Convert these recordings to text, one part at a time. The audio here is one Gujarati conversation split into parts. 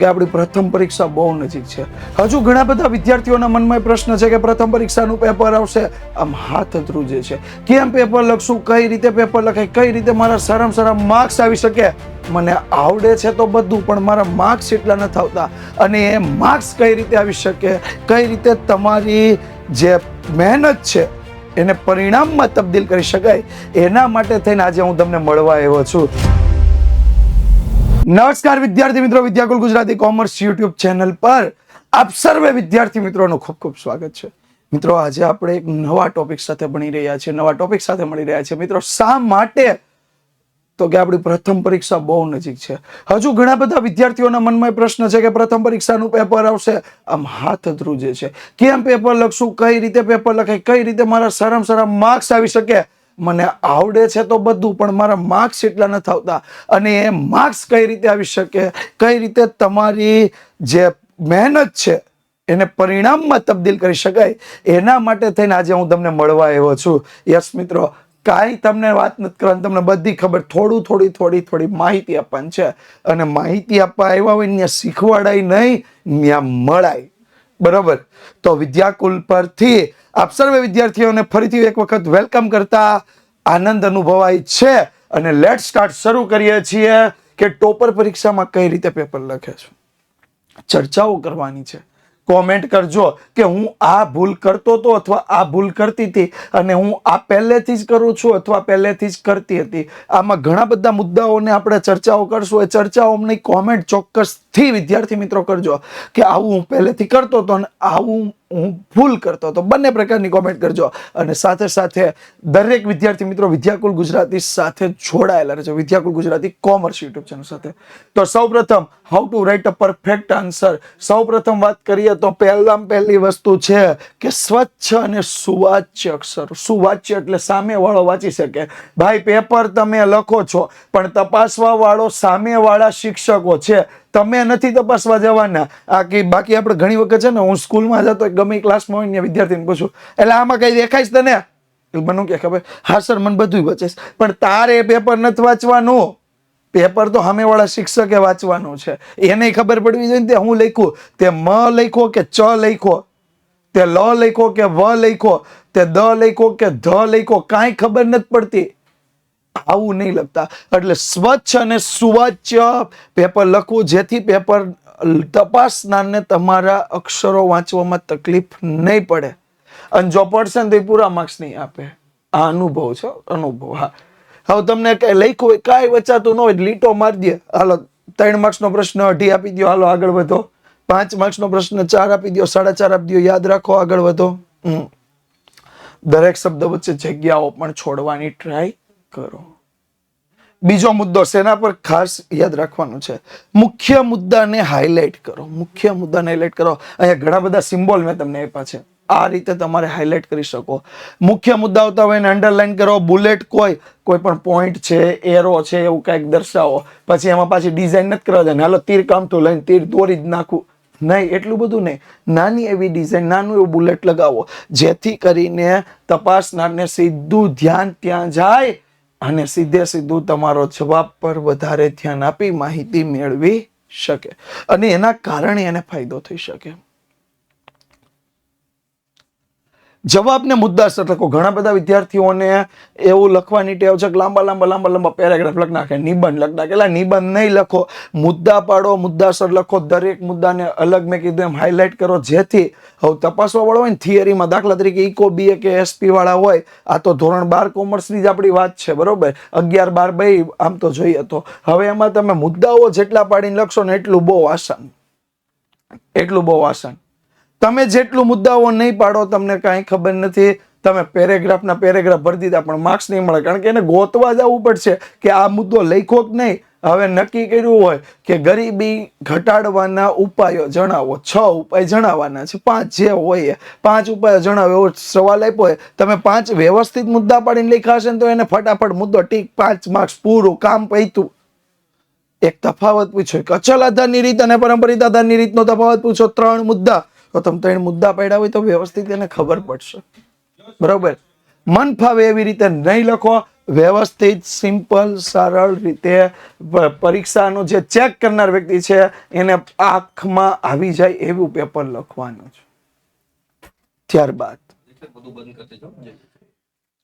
કે આપણી પ્રથમ પરીક્ષા બહુ નજીક છે. હજુ ઘણા બધા વિદ્યાર્થીઓના મનમાં પ્રશ્ન છે કે પ્રથમ પરીક્ષાનું પેપર આવશે, આમ હાથ ધ્રુજે છે. કેમ પેપર લખશું, કઈ રીતે પેપર લખાય, કઈ રીતે મારા સારામાં સારા માર્ક્સ આવી શકે. મને આવડે છે તો બધું, પણ મારા માર્ક્સ એટલા નથી આવતા. અને એ માર્ક્સ કઈ રીતે આવી શકે, કઈ રીતે તમારી જે મહેનત છે એને પરિણામમાં તબદીલ કરી શકાય, એના માટે થઈને આજે હું તમને મળવા આવ્યો છું. નમસ્કાર વિદ્યાર્થી મિત્રો, Vidyakul Gujarati commerce YouTube channel પર આપ સર્વે વિદ્યાર્થી મિત્રોનું ખૂબ ખૂબ સ્વાગત છે. મિત્રો, આજે આપણે એક નવા ટોપિક સાથે ભણી રહ્યા છીએ, નવા ટોપિક સાથે મળી રહ્યા છે. મિત્રો, શા માટે? તો કે આપણી પ્રથમ પરીક્ષા બહુ નજીક છે. હજુ ઘણા બધા વિદ્યાર્થીઓના મનમાં પ્રશ્ન છે કે પ્રથમ પરીક્ષાનું પેપર આવશે, આમ હાથ ધ્રુજે છે. કેમ પેપર લખશું, કઈ રીતે પેપર લખાય, કઈ રીતે મારા સારામાં સારા માર્ક્સ આવી શકે. મને આવડે છે તો બધું, પણ મારા માર્ક્સ એટલા નથી આવતા. અને એ માર્ક્સ કઈ રીતે આવી શકે, કઈ રીતે તમારી જે મહેનત છે એને પરિણામમાં તબદીલ કરી શકાય, એના માટે થઈને આજે હું તમને મળવા આવ્યો છું. યસ મિત્રો, કાંઈ તમને વાત નથી કરવાની, તમને બધી ખબર, થોડી માહિતી આપવાની છે. અને માહિતી આપવા આવ્યા હોય ત્યાં શીખવાડાય નહીં, ત્યાં મળાય. બરોબર? તો વિદ્યાકુલ પરથી આપ સર્વે વિદ્યાર્થીઓને ફરીથી એક વખત વેલકમ કરતા આનંદ અનુભવાય છે. અને લેટ સ્ટાર્ટ શરૂ કરીએ છીએ કે ટોપર પરીક્ષામાં કઈ રીતે પેપર લખે છે. ચર્ચાઓ કરવાની છે. કોમેન્ટ કરજો કે હું આ ભૂલ કરતો હતો અથવા આ ભૂલ કરતી હતી, અને હું આ પહેલેથી જ કરું છું અથવા પહેલેથી જ કરતી હતી. આમાં ઘણા બધા મુદ્દાઓને આપણે ચર્ચાઓ કરશું. એ ચર્ચાઓની કોમેન્ટ ચોક્કસથી વિદ્યાર્થી મિત્રો કરજો કે આવું હું પહેલેથી કરતો હતો અને આવું હું ભૂલ કરતો હતો. બંને પ્રકારની કોમેન્ટ કરજો. અને સાથે સાથે દરેક વિદ્યાર્થી મિત્રો વિદ્યાકુલ ગુજરાતી સાથે જોડાયેલા રહેજો, Vidyakul Gujarati commerce YouTube channel સાથે. તો સૌપ્રથમ how to write a perfect answer. સૌપ્રથમ વાત કરીએ તો પહેલી વસ્તુ છે કે સ્વચ્છ અને સુવાચ્ય અક્ષર. સુવાચ્ય એટલે સામે વાળો વાંચી શકે. ભાઈ, પેપર તમે લખો છો, પણ તપાસવા વાળો સામે વાળા શિક્ષકો છે, તમે નથી તપાસવા જવાના. બાકી આપણે ઘણી વખત છે ને, હું સ્કૂલમાં જતો ગમે ક્લાસમાં હોય ને વિદ્યાર્થીને પૂછું, એટલે આમાં કઈ દેખાય છે તને? મને કે ખબર, હા સર મને બધું બચે છે. પણ તારે પેપર નથી વાંચવાનું, પેપર તો સામે વાળા શિક્ષકે વાંચવાનું છે. એને ખબર પડવી જોઈએ ને હું લખ્યું, તે મ લખ્યો કે ચ લખ્યો, તે લ લખ્યો કે વ લખ્યો, તે દ લખ્યો કે ધ લખ્યો, કાંઈ ખબર નથી પડતી. આવું નહીં લખતા. એટલે સ્વચ્છ અને સુવાચ્ય પેપર લખવું, જેથી પેપર તપાસનારને તમારા અક્ષરો વાંચવામાં તકલીફ નહીં પડે. અને જો પડશે ને તો એ પૂરા માર્ક્સ નહીં આપે. આ અનુભવ છે, અનુભવ. હા, હવે તમને કઈ લખ્યું હોય, કાંઈ વચાતું ન હોય, લીટો મારી દે, હાલો 3 માર્ક્સનો પ્રશ્ન 2.5 આપી દો, હાલો આગળ વધો. 5 માર્ક્સનો પ્રશ્ન 4 આપી દો, 4.5 આપી દો, યાદ રાખો, આગળ વધો. દરેક શબ્દ વચ્ચે જગ્યાઓ પણ છોડવાની ટ્રાય કરો. બીજો મુદ્દો શેના પર ખાસ યાદ રાખવાનું છે, મુખ્ય મુદ્દાને હાઇલાઇટ કરો. મુખ્ય મુદ્દાને હાઇલાઇટ કરો. અહીંયા ઘણા બધા સિમ્બોલ મેં તમને આપ્યા છે, આ રીતે તમારે હાઇલાઇટ કરી શકો. મુખ્ય મુદ્દા આવતા હોય એને અંડરલાઈન કરો. બુલેટ કોઈ પણ પોઈન્ટ છે, એરો છે, એવું કંઈક દર્શાવો. પછી એમાં પાછી ડિઝાઇન નથી કરવા જાય, હાલો તીર કામઠું લઈને તીર દોરી જ નાખું, નહીં, એટલું બધું નહીં. નાની એવી ડિઝાઇન, નાનું એવું બુલેટ લગાવો, જેથી કરીને તપાસનારને સીધું ધ્યાન ત્યાં જાય અને સીધું તમારો જવાબ પર વધારે ધ્યાન આપી માહિતી મેળવી શકે. અને એના કારણે એને ફાયદો થઈ શકે. જવાબને મુદ્દાસર લખો. ઘણા બધા વિદ્યાર્થીઓને એવું લખવાની ટેવ છે કે લાંબા પેરેગ્રાફ લખ નાખે, નિબંધ લખ નાખે. એટલે નિબંધ નહીં લખો, મુદ્દા પાડો, મુદ્દાસર લખો. દરેક મુદ્દાને અલગ મેં કીધું એમ હાઇલાઇટ કરો, જેથી હવે તપાસવા વાળો હોય ને થિયરીમાં, દાખલા તરીકે ઇકો બીએ કે એસપી વાળા હોય, આ તો ધોરણ 12 કોમર્સની જ આપણી વાત છે, બરોબર? 11, 12 બે આમ તો જોઈએ તો. હવે એમાં તમે મુદ્દાઓ જેટલા પાડીને લખશો ને એટલું બહુ આસાન. તમે જેટલું મુદ્દાઓ નહીં પાડો, તમને કાંઈ ખબર નથી, તમે પેરેગ્રાફના પેરેગ્રાફ ભરી દીધા પણ માર્ક્સ નહીં મળે. કારણ કે એને ગોતવા જવું પડશે કે આ મુદ્દો લખ્યો કે નહીં. હવે નક્કી કર્યું હોય કે ગરીબી ઘટાડવાના ઉપાયો જણાવો, 6 ઉપાય જણાવવાના છે, 5 જે હોય 5 ઉપાયો જણાવો, એવો સવાલ આપ્યો હોય, તમે 5 વ્યવસ્થિત મુદ્દા પાડીને લખ્યા હશે ને તો એને ફટાફટ મુદ્દો ટીક, 5 માર્ક્સ, પૂરું કામ પૈતું. એક તફાવત પૂછ્યો કે અચલ આધારની રીત અને પરંપરિત આધારની રીતનો તફાવત પૂછો, 3 મુદ્દા, તો તમે 3 મુદ્દા પાડ્યા હોય તો વ્યવસ્થિત એને ખબર પડશે, બરોબર? મન ફાવે એવી રીતે નહીં લખો, વ્યવસ્થિત સિમ્પલ સરળ રીતે પરીક્ષાનું જે ચેક કરનાર વ્યક્તિ છે એને આંખમાં આવી જાય એવું પેપર લખવાનું છે. ત્યારબાદ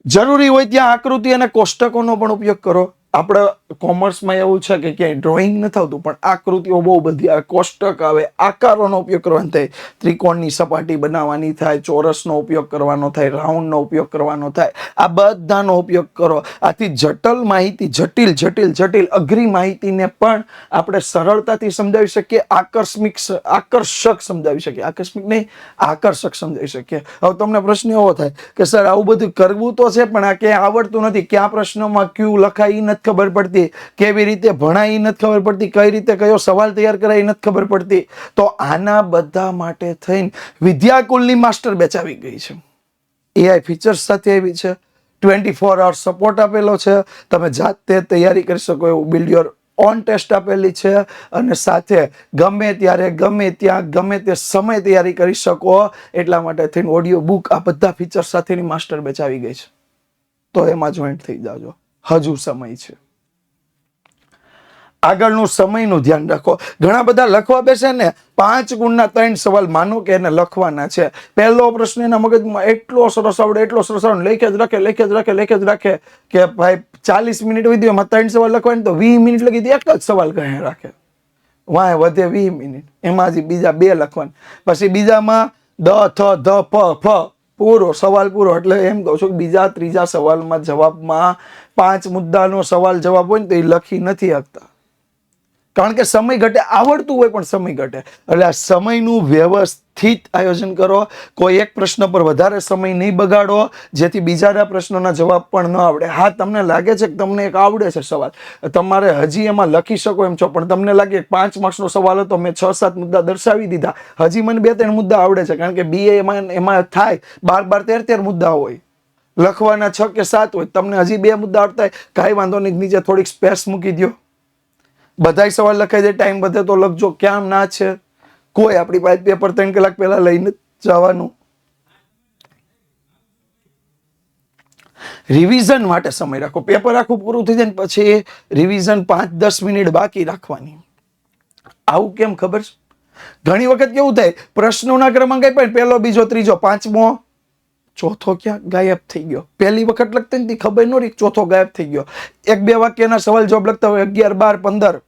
જરૂરી હોય ત્યાં આકૃતિ અને કોષ્ટકોનો પણ ઉપયોગ કરો. આપણે કોમર્સમાં એવું છે કે ક્યાંય ડ્રોઈંગ નથી આવતું, પણ આકૃતિઓ બહુ બધી આવે, કોષ્ટક આવે, આકારોનો ઉપયોગ કરવાનો થાય. ત્રિકોણની સપાટી બનાવવાની થાય, ચોરસનો ઉપયોગ કરવાનો થાય, રાઉન્ડનો ઉપયોગ કરવાનો થાય. આ બધાનો ઉપયોગ કરો. આથી જટિલ માહિતી, જટિલ જટિલ જટિલ અઘરી માહિતીને પણ આપણે સરળતાથી સમજાવી શકીએ, આકર્ષક સમજાવી શકીએ. આકસ્મિક નહીં, આકર્ષક સમજાવી શકીએ. હવે તમને પ્રશ્ન એવો થાય કે સર આવું બધું કરવું તો છે પણ આ ક્યાંય આવડતું નથી, કયા પ્રશ્નમાં ક્યુ લખાય નથી ખબર પડતી, કેવી રીતે ભણાય નથી ખબર પડતી, કઈ રીતે કયો સવાલ તૈયાર કરાય નથી ખબર પડતી. તો આના બધા માટે થઈને વિદ્યાકુલની માસ્ટર બેચ આવી ગઈ છે. એઆઈ ફીચર્સ સાથે આવી છે, 24 hours સપોર્ટ આપેલો છે, તમે જાતે તૈયારી કરી શકો એવું બિલ્ડ યોર ઓન ટેસ્ટ આપેલી છે, અને સાથે ગમે ત્યારે ગમે ત્યાં ગમે તે સમય તૈયારી કરી શકો એટલા માટે થઈને ઓડિયો બુક, આ બધા ફીચર્સ સાથેની માસ્ટર બેચ આવી ગઈ છે. તો એમાં જોઈન્ટ થઈ જાજો, હજુ સમય છે. આગળનું સમયનું ધ્યાન રાખો. ઘણા બધા લખવા બેસે ને 5 ગુણના 3 સવાલ માનો કે એને લખવાના છે. પહેલો પ્રશ્ન એના મગજમાં એટલો સરસ આવડે, એટલો સરસ આવડે, લેખે જ રાખે કે ભાઈ 40 મિનિટ વધી એમાં 3 સવાલ લખવાના તો 20 મિનિટ લગી એક જ સવાલ કહે રાખે. વાય વધે 20 મિનિટ, એમાં હજી બીજા 2 લખવાના, પછી બીજામાં દ થ ધ પ ફ પૂરો સવાલ પૂરો. એટલે એમ કહું છું કે બીજા ત્રીજા સવાલમાં જવાબમાં 5 મુદ્દાનો સવાલ જવાબ હોય ને તો એ લખી નથી શકતા, કારણ કે સમય ઘટે. આવડતું હોય પણ સમય ઘટે. એટલે આ સમયનું વ્યવસ્થિત આયોજન કરો. કોઈ એક પ્રશ્ન પર વધારે સમય નહીં બગાડો જેથી બીજાના પ્રશ્નોના જવાબ પણ ન આવડે. હા, તમને લાગે છે કે તમને એક આવડે છે સવાલ, તમારે હજી એમાં લખી શકો એમ છો, પણ તમને લાગે 5 માર્ક્સનો સવાલ હતો, મેં 6-7 મુદ્દા દર્શાવી દીધા, હજી મને 2-3 મુદ્દા આવડે છે, કારણ કે BA એમાં થાય 12-12, 13 મુદ્દા હોય, લખવાના 6 કે 7 હોય, તમને હજી 2 મુદ્દા આવડતા હોય, કાંઈ વાંધો નહીં, નીચે થોડીક સ્પેસ મૂકી દો. બધાય સવાલ લખાઈ જાય, ટાઈમ વધે તો લખજો, ક્યાં ના છે. કોઈ આપણી પાસે પેપર 3 કલાક પહેલા લઈને જવાનું. રિવિઝન માટે સમય રાખો. પેપર આખું પૂરું થઈ જાય ને પછી રિવિઝન 5-10 મિનિટ બાકી રાખવાની. આવું કેમ ખબર છે? ઘણી વખત કેવું થાય, પ્રશ્નોના ક્રમાંક આપ્યા, પહેલો, બીજો, ત્રીજો, 5મો, ચોથો ક્યાં ગાયબ થઈ ગયો. પહેલી વખત લખતા નથી ખબર ન રહી, ચોથો ગાયબ થઈ ગયો. 1-2 વાક્યના સવાલ જવાબ લખતા હોય, 11, 12, 15,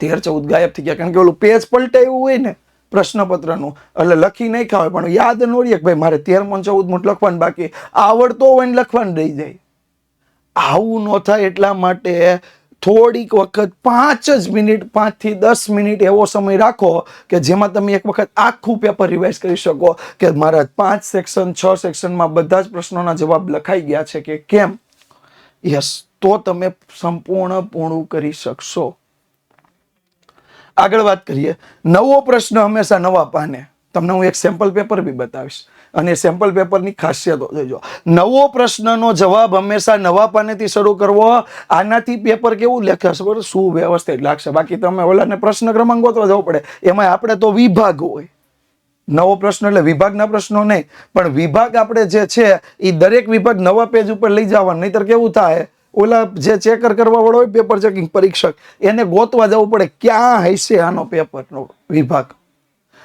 13, 14 ગાયબ થઈ ગયા, કારણ કે ઓલું પેજ પલટાયું હોય ને પ્રશ્નપત્રનું, એટલે લખી નહીં ખાવે, પણ યાદ ન રહીએ કે ભાઈ મારે 13મો 14મો લખવાનું બાકી, આવડતો હોય ને લખવાનું રહી જાય. આવું ન થાય એટલા માટે થોડીક વખત 5 જ મિનિટ, 5 થી 10 મિનિટ એવો સમય રાખો કે જેમાં તમે એક વખત આખું પેપર રિવાઇઝ કરી શકો કે મારા 5 સેક્શન 6 સેક્શનમાં બધા જ પ્રશ્નોના જવાબ લખાઈ ગયા છે કે કેમ. યસ, તો તમે સંપૂર્ણ પૂર્ણ કરી શકશો. આગળ વાત કરીએ. નવો પ્રશ્ન હંમેશા નવા પાને. તમને હું એક સેમ્પલ પેપર બી બતાવીશ, અને સેમ્પલ પેપરની ખાસિયતો જોજો. નવો પ્રશ્નનો જવાબ હંમેશા નવા પાનેથી શરૂ કરવો. આનાથી પેપર કેવું લખાશે, બરાબર, સુવ્યવસ્થિત લાગશે. બાકી તમે ઓલાને પ્રશ્ન ક્રમાંક ગોતવા જવું પડે, એમાં આપણે તો વિભાગ હોય. નવો પ્રશ્ન એટલે વિભાગના પ્રશ્નો નહીં, પણ વિભાગ આપણે જે છે એ દરેક વિભાગ નવા પેજ ઉપર લઈ જવાનું. નહીતર કેવું થાય, ઓલા જે ચેકર કરવા વાળો હોય, પેપર ચેકિંગ પરીક્ષક, એને ગોતવા જવું પડે ક્યાં હશે આનો પેપરનો વિભાગ.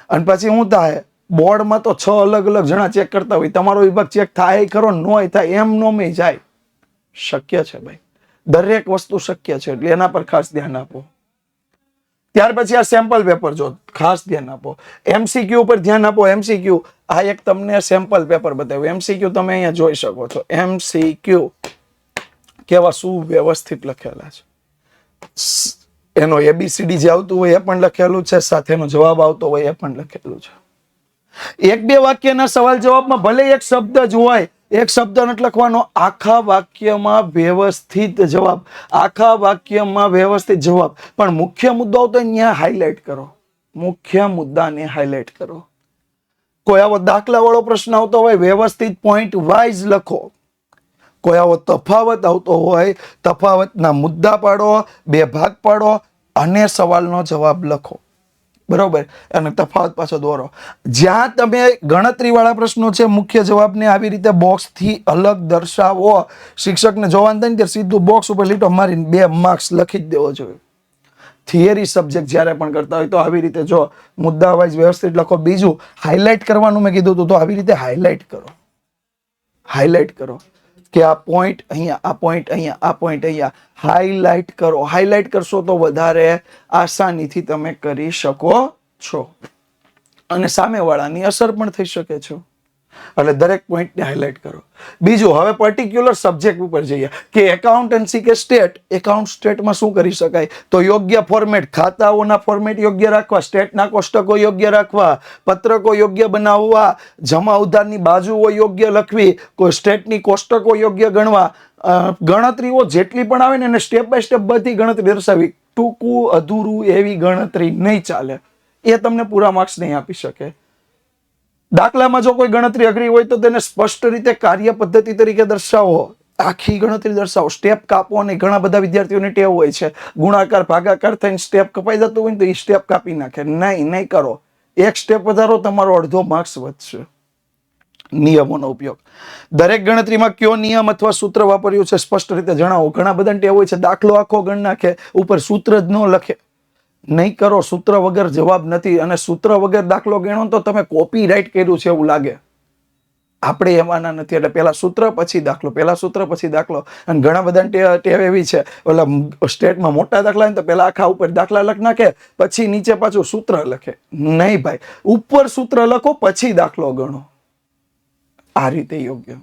અને પછી શું થાય, બોર્ડમાં તો 6 અલગ અલગ જણા ચેક કરતા હોય, તમારો વિભાગ ચેક થાય ખરો, નોય થાય, એમ નો મેં જાય. શક્ય છે ભાઈ, દરેક વસ્તુ શક્ય છે, એટલે એના પર ખાસ ધ્યાન આપો. ત્યાર પછી આ સેમ્પલ પેપર જો, ખાસ ધ્યાન આપો. MCQ ઉપર ધ્યાન આપો. MCQ, આ એક તમને સેમ્પલ પેપર બતાવ્યું. MCQ તમે અહીંયા જોઈ શકો છો. MCQ કેવા સુવ્યવસ્થિત લખેલા છે. એનો ABCD જે આવતું હોય એ પણ લખેલું છે, સાથેનો જવાબ આવતો હોય એ પણ લખેલું છે. 1-2 વાક્યના સવાલ જવાબમાં ભલે એક શબ્દ જ હોય, એક શબ્દ નથી લખવાનો, આખા વાક્યમાં વ્યવસ્થિત જવાબ, આખા વાક્યમાં વ્યવસ્થિત જવાબ. પણ મુખ્ય મુદ્દો આવતો હોય ત્યાં હાઇલાઇટ કરો, મુખ્ય મુદ્દાને હાઇલાઇટ કરો. કોઈ આવો દાખલા વાળો પ્રશ્ન આવતો હોય, વ્યવસ્થિત પોઈન્ટ વાઇઝ લખો. કોઈ આવો તફાવત આવતો હોય, તફાવતના મુદ્દા પાડો, 2 ભાગ પાડો અને સવાલનો જવાબ લખો. બરોબર, અને તફાવત પાછો દોરો. જ્યાં તમે ગણતરીવાળા પ્રશ્નો છે, મુખ્ય જવાબને આવી રીતે બોક્સથી અલગ દર્શાવો, શિક્ષકને જોવાનું થાય ને ત્યારે સીધું બોક્સ ઉપર લીટો મારીને 2 માર્ક્સ લખી જ દેવો જોઈએ. થિયરી સબ્જેક્ટ જ્યારે પણ કરતા હોય તો આવી રીતે જો મુદ્દા વાઇઝ વ્યવસ્થિત લખો. બીજું હાઇલાઇટ કરવાનું મેં કીધું હતું, તો આવી રીતે હાઇલાઇટ કરો. હાઇલાઇટ કરો કે આ પોઈન્ટ અહીંયા, આ પોઈન્ટ અહીંયા, આ પોઈન્ટ અહીંયા, હાઇલાઇટ કરો. હાઇલાઇટ કરશો તો વધારે આસાનીથી તમે કરી શકો છો અને સામેવાળાની અસર પણ થઈ શકે છે. એટલે દરેક પોઈન્ટને હાઇલાઇટ કરો. બીજું, હવે પર્ટિક્યુલર સબ્જેક્ટ ઉપર જઈએ કે એકાઉન્ટન્સી કે સ્ટેટ. સ્ટેટમાં શું કરી શકાય? તો યોગ્ય ફોર્મેટ, ખાતાઓના ફોર્મેટ યોગ્ય રાખવા, સ્ટેટના કોષ્ટકો યોગ્ય રાખવા, પત્રકો યોગ્ય બનાવવા, જમા ઉધારની બાજુઓ યોગ્ય લખવી, કોઈ સ્ટેટની કોષ્ટકો યોગ્ય ગણવા, ગણતરીઓ જેટલી પણ આવે ને એને સ્ટેપ બાય સ્ટેપ બધી ગણતરી દર્શાવી. ટૂંકું અધૂરું એવી ગણતરી નહીં ચાલે, એ તમને પૂરા માર્ક્સ નહીં આપી શકે. દાખલામાં જો કોઈ ગણતરી અઘરી હોય તો તેને સ્પષ્ટ રીતે કાર્ય પદ્ધતિ તરીકે દર્શાવો, આખી ગણતરી દર્શાવો, સ્ટેપ કાપો. અને ઘણા બધા વિદ્યાર્થીઓની ટેવ હોય છે ગુણાકાર ભાગાકાર થઈને સ્ટેપ કપાઈ જતું હોય ને તો એ સ્ટેપ કાપી નાખે. નહીં કરો, એક સ્ટેપ વધારો, તમારો અડધો માર્ક્સ વધશે. નિયમોનો ઉપયોગ, દરેક ગણતરીમાં કયો નિયમ અથવા સૂત્ર વાપર્યું છે સ્પષ્ટ રીતે જણાવો. ઘણા બધા ટેવ હોય છે દાખલો આખો ગણ નાખે, ઉપર સૂત્ર જ ન લખે. નહીં કરો, સૂત્ર વગર જવાબ નથી. અને સૂત્ર વગર દાખલો ગણો તો તમે કોપી રાઈટ કર્યું છે એવું લાગે. આપણે એવાના નથી. એટલે પહેલા સૂત્ર પછી દાખલો, પહેલા સૂત્ર પછી દાખલો. અને ઘણા બધા ટેવ એવી છે, ઓલા સ્ટેટમાં મોટા દાખલા ને તો પહેલા આખા ઉપર દાખલા લખ નાખે, પછી નીચે પાછું સૂત્ર લખે. નહીં ભાઈ, ઉપર સૂત્ર લખો પછી દાખલો ગણો. આ રીતે યોગ્ય.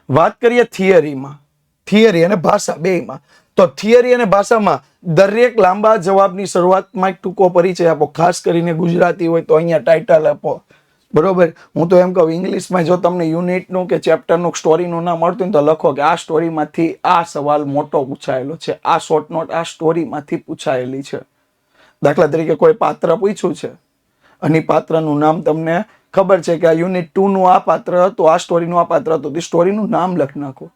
વાત કરીએ થિયરીમાં, થિયરી અને ભાષા બેયમાં. તો થિયરી અને ભાષામાં દરેક લાંબા જવાબની શરૂઆતમાં એક ટૂંકો પરિચય આપો. ખાસ કરીને ગુજરાતી હોય તો અહીંયા ટાઇટલ આપો. બરોબર, હું તો એમ કહું ઇંગ્લિશમાં જો તમને યુનિટનું કે ચેપ્ટરનું સ્ટોરીનું નામ મળતું હોય તો લખો કે આ સ્ટોરીમાંથી આ સવાલ મોટો પૂછાયેલો છે, આ શોર્ટ નોટ આ સ્ટોરીમાંથી પૂછાયેલી છે. દાખલા તરીકે કોઈ પાત્ર પૂછ્યું છે અને પાત્રનું નામ તમને ખબર છે કે આ યુનિટ 2 નું આ પાત્ર હતું, આ સ્ટોરીનું આ પાત્ર હતું, તે સ્ટોરીનું નામ લખી નાખો.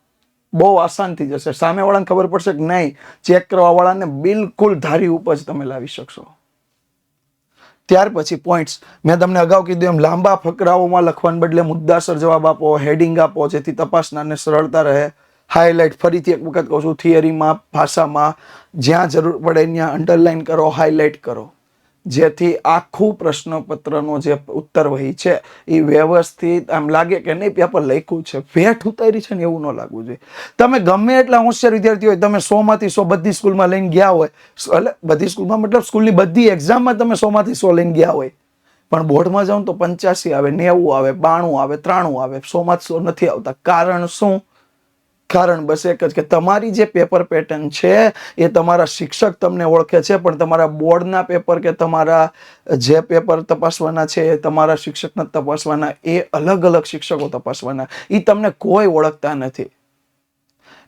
બહુ આસાન થઈ જશે. સામેવાળાને ખબર પડશે કે નહીં, ચેક કરવા વાળાને બિલકુલ ધારી ઉપજ તમે લાવી શકશો. ત્યાર પછી પોઈન્ટ્સ, મેં તમને અગાઉ કીધું એમ લાંબા ફકરાઓમાં લખવાને બદલે મુદ્દાસર જવાબ આપો, હેડિંગ આપો, જેથી તપાસનારને સરળતા રહે. હાઇલાઇટ, ફરીથી એક વખત કહું છું, થિયરીમાં ભાષામાં જ્યાં જરૂર પડે ત્યાં અંડરલાઇન કરો, હાઇલાઇટ કરો, જેથી આખું પ્રશ્નપત્રનો જે ઉત્તર વહી છે એ વ્યવસ્થિત આમ લાગે કે નહીં પેપર લખ્યું છે, વેઠ ઉતારી છે ને એવું ન લાગવું જોઈએ. તમે ગમે એટલા હોશિયાર વિદ્યાર્થી હોય, તમે 100 માંથી 100 બધી સ્કૂલમાં લઈને ગયા હોય, એટલે બધી સ્કૂલમાં મતલબ સ્કૂલની બધી એક્ઝામમાં તમે 100 માંથી 100 લઈને ગયા હોય, પણ બોર્ડમાં જાઓ તો 85 આવે, 90 આવે, 92 આવે, 93 આવે, 100 માંથી 100 નથી આવતા. કારણ શું? કારણ બસ એક જ કે તમારી જે પેપર પેટર્ન છે એ તમારા શિક્ષક તમને ઓળખે છે, પણ તમારા બોર્ડના પેપર કે તમારા જે પેપર તપાસવાના છે એ તમારા શિક્ષકને તપાસવાના, એ અલગ અલગ શિક્ષકો તપાસવાના, એ તમને કોઈ ઓળખતા નથી.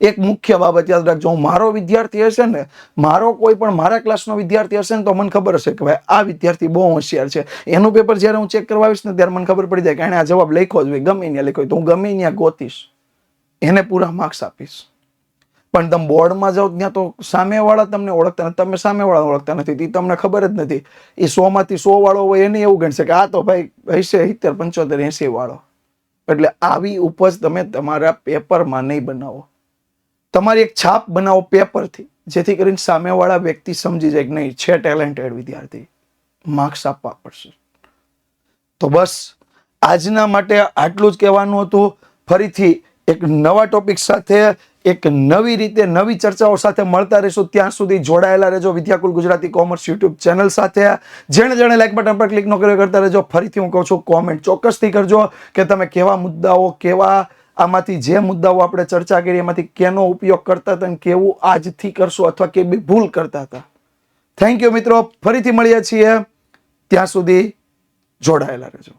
એક મુખ્ય બાબત યાદ રાખજો, મારો વિદ્યાર્થી હશે ને, મારો કોઈ પણ મારા ક્લાસનો વિદ્યાર્થી હશે ને તો મને ખબર હશે કે ભાઈ આ વિદ્યાર્થી બહુ હોશિયાર છે. એનું પેપર જ્યારે હું ચેક કરવા આવીશ ને ત્યારે મને ખબર પડી જાય કે એણે આ જવાબ લખ્યો જ હોય, ગમે ત્યાં લખ્યો, તો હું ગમે ત્યાં ગોતીશ, એને પૂરા માર્ક્સ આપીશ. પણ તમે બોર્ડમાં જાઓ ત્યાં તો સામેવાળા તમને ઓળખતા નથી, તમે સામેવાળા ઓળખતા નથી, એ તમને ખબર જ નથી. એ 100 માંથી 100 વાળો હોય એને એવું ગણશે કે આ તો ભાઈ હશે 70, 75, 80 વાળો. એટલે આવી ઉપજ તમે તમારા પેપરમાં નહીં બનાવો. તમારી એક છાપ બનાવો પેપરથી, જેથી કરીને સામેવાળા વ્યક્તિ સમજી જાય કે નહીં છે ટેલેન્ટેડ વિદ્યાર્થી, માર્ક્સ આપવા પડશે. તો બસ આજના માટે આટલું જ કહેવાનું હતું. ફરીથી એક નવા ટોપિક સાથે, એક નવી રીતે, નવી ચર્ચાઓ સાથે મળતા રહીશું. ત્યાં સુધી જોડાયેલા રહેજો Vidyakul Gujarati commerce YouTube channel સાથે. જેણે લાઈક બટન પર ક્લિક ન કર્યો કરતા રહેજો. ફરીથી હું કહું છું, કોમેન્ટ ચોક્કસથી કરજો કે તમે કેવા મુદ્દાઓ, કેવા આમાંથી જે મુદ્દાઓ આપણે ચર્ચા કરી એમાંથી કેનો ઉપયોગ કરતા હતા અને કેવું આજથી કરશો અથવા કેવી ભૂલ કરતા હતા. થેન્ક યુ મિત્રો, ફરીથી મળીએ છીએ. ત્યાં સુધી જોડાયેલા રહેજો.